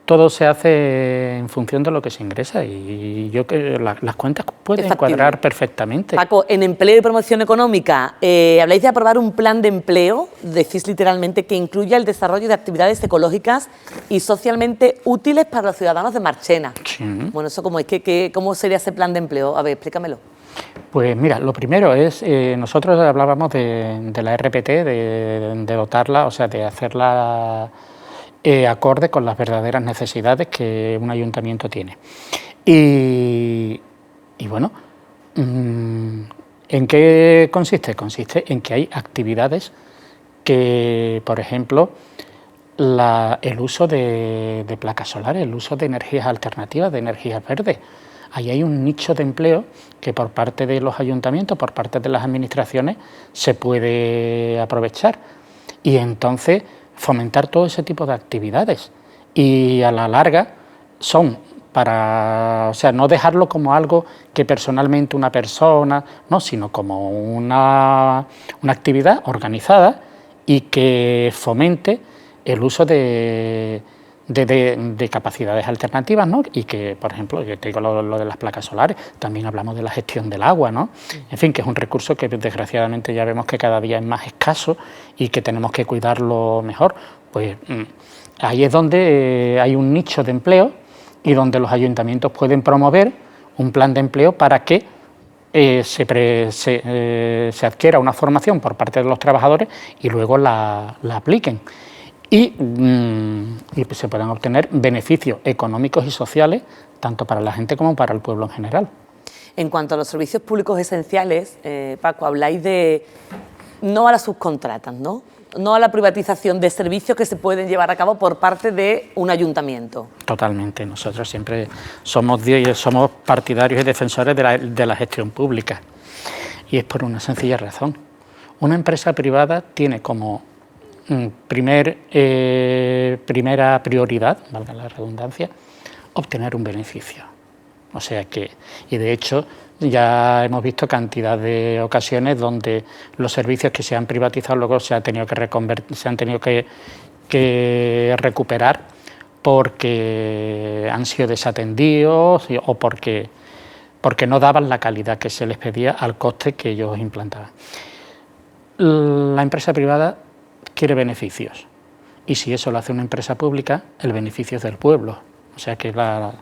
todo se hace en función de lo que se ingresa y yo que las cuentas pueden cuadrar perfectamente. Paco, en Empleo y Promoción Económica, habláis de aprobar un plan de empleo, decís literalmente, que incluya el desarrollo de actividades ecológicas y socialmente útiles para los ciudadanos de Marchena. Sí. Bueno, ¿eso cómo es? ¿Cómo sería ese plan de empleo? A ver, explícamelo. Pues mira, lo primero es, nosotros hablábamos de la RPT, de dotarla, o sea, de hacerla acorde con las verdaderas necesidades que un ayuntamiento tiene. Y bueno, ¿en qué consiste? Consiste en que hay actividades que, por ejemplo, el uso de placas solares, el uso de energías alternativas, de energías verdes. Ahí hay un nicho de empleo que por parte de los ayuntamientos, por parte de las administraciones, se puede aprovechar. Y entonces fomentar todo ese tipo de actividades. Y a la larga son para, o sea, no dejarlo como algo que personalmente una persona, no, sino como una actividad organizada y que fomente el uso de capacidades alternativas, ¿no? Y que, por ejemplo, yo te digo lo de las placas solares, también hablamos de la gestión del agua, ¿no? En fin, que es un recurso que desgraciadamente ya vemos que cada día es más escaso y que tenemos que cuidarlo mejor. Pues ahí es donde hay un nicho de empleo y donde los ayuntamientos pueden promover un plan de empleo para que se adquiera una formación por parte de los trabajadores y luego la apliquen. Y se puedan obtener beneficios económicos y sociales tanto para la gente como para el pueblo en general. En cuanto a los servicios públicos esenciales, Paco, habláis de no a las subcontratas, ¿no? No a la privatización de servicios que se pueden llevar a cabo por parte de un ayuntamiento. Totalmente. Nosotros siempre somos partidarios y defensores de la gestión pública. Y es por una sencilla razón. Una empresa privada tiene como primera prioridad, valga la redundancia, obtener un beneficio. O sea que, y de hecho, ya hemos visto cantidad de ocasiones donde los servicios que se han privatizado luego se han tenido que recuperar porque han sido desatendidos o porque no daban la calidad que se les pedía al coste que ellos implantaban. La empresa privada quiere beneficios y si eso lo hace una empresa pública, el beneficio es del pueblo. O sea que la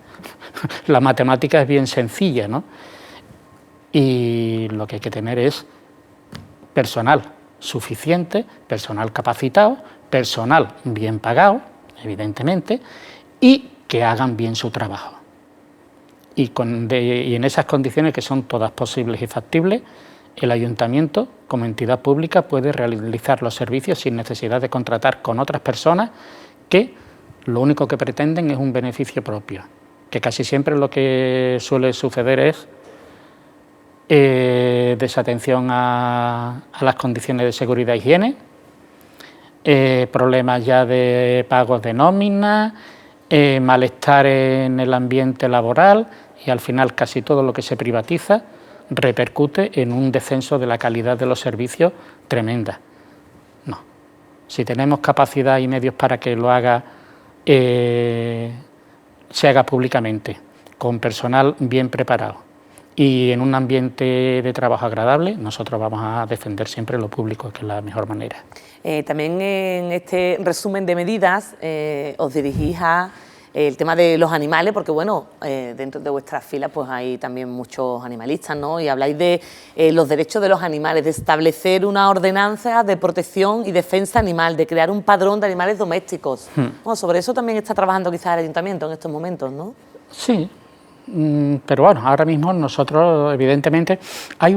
matemática es bien sencilla, ¿no? Y lo que hay que tener es personal suficiente, personal capacitado, personal bien pagado, evidentemente, y que hagan bien su trabajo. Y en esas condiciones, que son todas posibles y factibles, el ayuntamiento, como entidad pública, puede realizar los servicios sin necesidad de contratar con otras personas que lo único que pretenden es un beneficio propio, que casi siempre lo que suele suceder es desatención a las condiciones de seguridad e higiene, problemas ya de pagos de nómina, malestar en el ambiente laboral y al final casi todo lo que se privatiza repercute en un descenso de la calidad de los servicios tremenda. No, si tenemos capacidad y medios para que lo haga, se haga públicamente, con personal bien preparado y en un ambiente de trabajo agradable, nosotros vamos a defender siempre lo público, que es la mejor manera. También en este resumen de medidas os dirigís a el tema de los animales, porque bueno, dentro de vuestras filas pues hay también muchos animalistas, ¿no? Y habláis de los derechos de los animales, de establecer una ordenanza de protección y defensa animal, de crear un padrón de animales domésticos. Bueno, sobre eso también está trabajando quizás el ayuntamiento en estos momentos, ¿no? Sí, pero bueno, ahora mismo nosotros evidentemente hay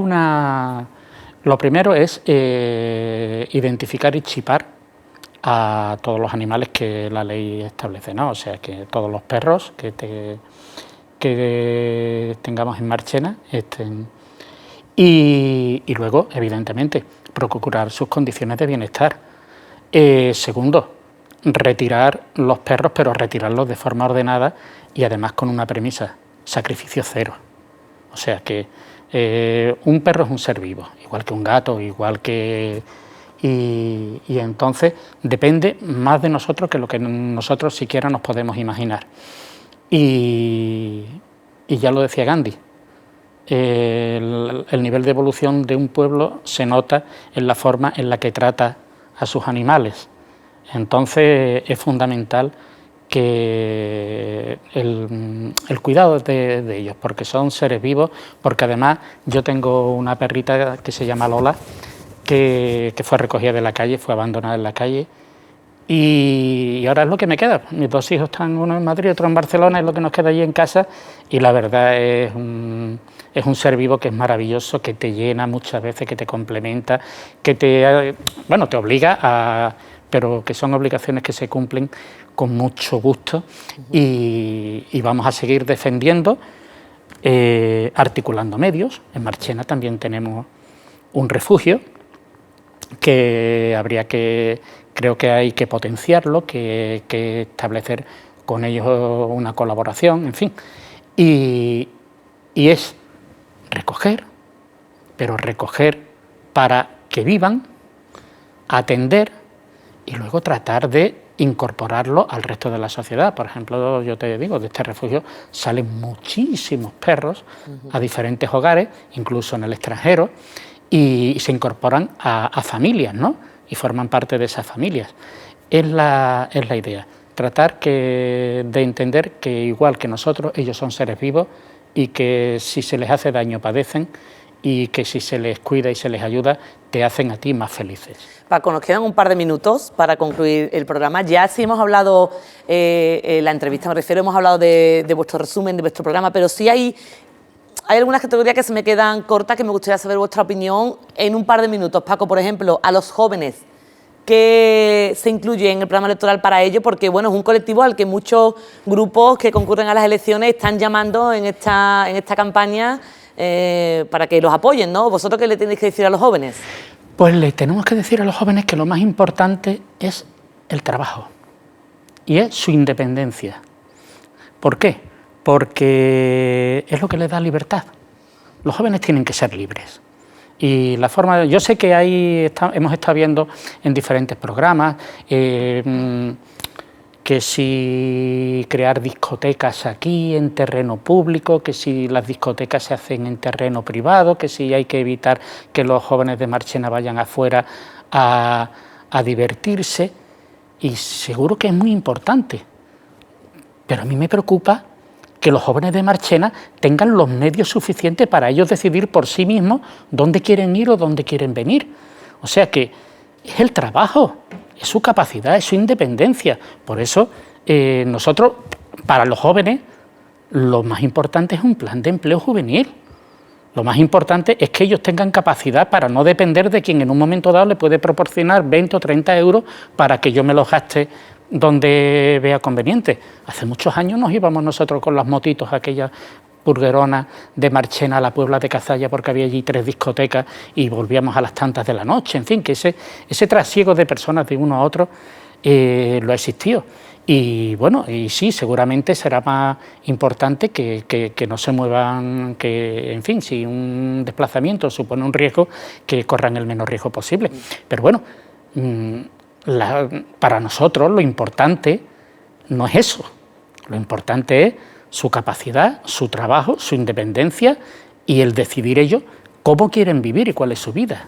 lo primero es identificar y chipar a todos los animales que la ley establece, ¿no? O sea, que todos los perros que tengamos en Marchena estén. Y luego, evidentemente, procurar sus condiciones de bienestar. Segundo, retirar los perros, pero retirarlos de forma ordenada y además con una premisa: sacrificio cero. O sea que un perro es un ser vivo, igual que un gato, igual que y entonces depende más de nosotros que lo que nosotros siquiera nos podemos imaginar. Y ya lo decía Gandhi, el nivel de evolución de un pueblo se nota en la forma en la que trata a sus animales. Entonces es fundamental que el cuidado de ellos, porque son seres vivos, porque además yo tengo una perrita que se llama Lola, que fue recogida de la calle, fue abandonada en la calle, y ahora es lo que me queda. Mis dos hijos están, uno en Madrid, otro en Barcelona, es lo que nos queda allí en casa, y la verdad es un ser vivo que es maravilloso, que te llena muchas veces, que te complementa, que te obliga a... pero que son obligaciones que se cumplen con mucho gusto y vamos a seguir defendiendo, articulando medios. En Marchena también tenemos un refugio que habría que, creo que hay que potenciarlo, que establecer con ellos una colaboración, en fin. Y es recoger, pero recoger para que vivan, atender y luego tratar de incorporarlo al resto de la sociedad. Por ejemplo, yo te digo, de este refugio salen muchísimos perros a diferentes hogares, incluso en el extranjero, y se incorporan a familias, ¿no? Y forman parte de esas familias. Es la idea, tratar de entender que igual que nosotros, ellos son seres vivos y que si se les hace daño padecen, y que si se les cuida y se les ayuda, te hacen a ti más felices. Paco, nos quedan un par de minutos para concluir el programa. Ya sí hemos hablado, la entrevista me refiero, hemos hablado de vuestro resumen, de vuestro programa, pero sí hay algunas categorías que se me quedan cortas, que me gustaría saber vuestra opinión en un par de minutos. Paco, por ejemplo, a los jóvenes, ¿qué se incluye en el programa electoral para ello? Porque bueno, es un colectivo al que muchos grupos que concurren a las elecciones están llamando en esta campaña para que los apoyen, ¿no? ¿Vosotros qué le tenéis que decir a los jóvenes? Pues le tenemos que decir a los jóvenes que lo más importante es el trabajo y es su independencia. ¿Por qué? Porque es lo que les da libertad. Los jóvenes tienen que ser libres. Y la forma, yo sé que hemos estado viendo en diferentes programas que si crear discotecas aquí en terreno público, que si las discotecas se hacen en terreno privado, que si hay que evitar que los jóvenes de Marchena vayan afuera a divertirse, y seguro que es muy importante, pero a mí me preocupa que los jóvenes de Marchena tengan los medios suficientes para ellos decidir por sí mismos dónde quieren ir o dónde quieren venir. O sea que es el trabajo, es su capacidad, es su independencia. Por eso nosotros, para los jóvenes, lo más importante es un plan de empleo juvenil. Lo más importante es que ellos tengan capacidad para no depender de quien en un momento dado le puede proporcionar 20 o 30 euros para que yo me los gaste donde vea conveniente. Hace muchos años nos íbamos nosotros con las motitos, aquellas purgueronas de Marchena a la Puebla de Cazalla, porque había allí 3 discotecas y volvíamos a las tantas de la noche. En fin, que ese trasiego de personas de uno a otro lo ha existido. Y bueno, y sí, seguramente será más importante que no se muevan, que, en fin, si un desplazamiento supone un riesgo, que corran el menor riesgo posible. Pero bueno, para nosotros lo importante no es eso, lo importante es su capacidad, su trabajo, su independencia y el decidir ellos cómo quieren vivir y cuál es su vida.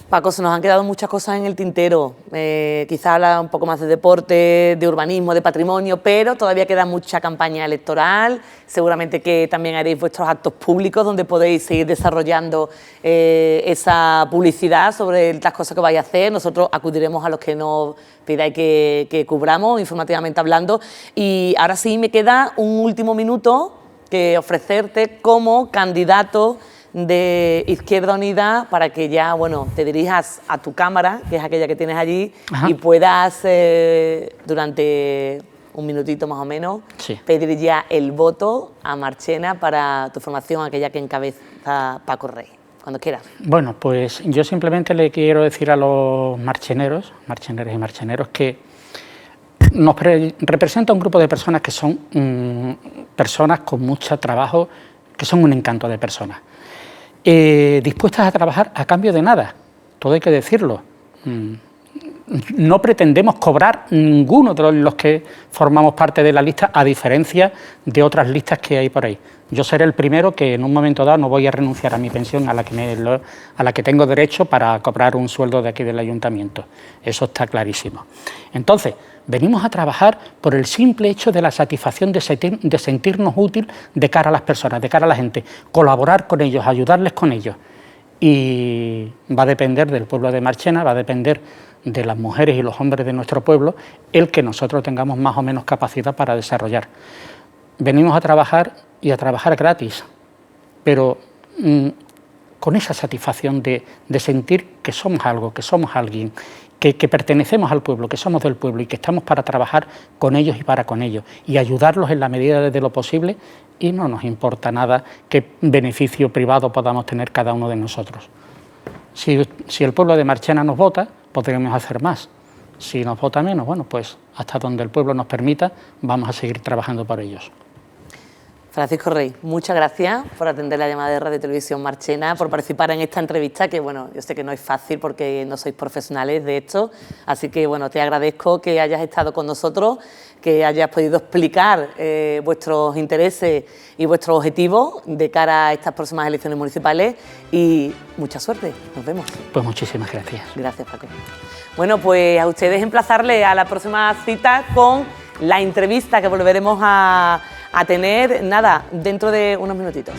Paco, se nos han quedado muchas cosas en el tintero, quizá habla un poco más de deporte, de urbanismo, de patrimonio, pero todavía queda mucha campaña electoral, seguramente que también haréis vuestros actos públicos donde podéis seguir desarrollando esa publicidad sobre las cosas que vais a hacer. Nosotros acudiremos a los que nos pidáis que cubramos, informativamente hablando. Y ahora sí me queda un último minuto que ofrecerte como candidato de Izquierda Unida para que ya, bueno, te dirijas a tu cámara, que es aquella que tienes allí. Ajá. Y puedas, durante un minutito más o menos, sí, pedir ya el voto a Marchena para tu formación, aquella que encabeza Paco Rey. Cuando quieras. Bueno, pues yo simplemente le quiero decir a los marcheneros, marcheneras y marcheneros, que nos representa un grupo de personas que son personas con mucho trabajo, que son un encanto de personas. Dispuestas a trabajar a cambio de nada, todo hay que decirlo. no pretendemos cobrar ninguno de los que formamos parte de la lista, a diferencia de otras listas que hay por ahí. Yo seré el primero que en un momento dado no voy a renunciar a mi pensión a la que tengo derecho para cobrar un sueldo de aquí del ayuntamiento. Eso está clarísimo. Entonces, venimos a trabajar por el simple hecho de la satisfacción de sentirnos útil de cara a las personas, de cara a la gente, colaborar con ellos, ayudarles con ellos. Y va a depender del pueblo de Marchena, va a depender de las mujeres y los hombres de nuestro pueblo el que nosotros tengamos más o menos capacidad para desarrollar. Venimos a trabajar y a trabajar gratis, pero con esa satisfacción de sentir que somos algo, que somos alguien, que pertenecemos al pueblo, que somos del pueblo y que estamos para trabajar con ellos y para con ellos y ayudarlos en la medida de lo posible, y no nos importa nada qué beneficio privado podamos tener cada uno de nosotros. Si el pueblo de Marchena nos vota, podremos hacer más. Si nos vota menos, bueno, pues hasta donde el pueblo nos permita, vamos a seguir trabajando por ellos. Francisco Rey, muchas gracias por atender la llamada de Radio Televisión Marchena, por participar en esta entrevista, que bueno, yo sé que no es fácil porque no sois profesionales de esto, así que bueno, te agradezco que hayas estado con nosotros, que hayas podido explicar vuestros intereses y vuestros objetivos de cara a estas próximas elecciones municipales, y mucha suerte. Nos vemos. Pues muchísimas gracias. Gracias, Paco. Bueno, pues a ustedes emplazarles a la próxima cita con la entrevista que volveremos a tener, nada, dentro de unos minutitos.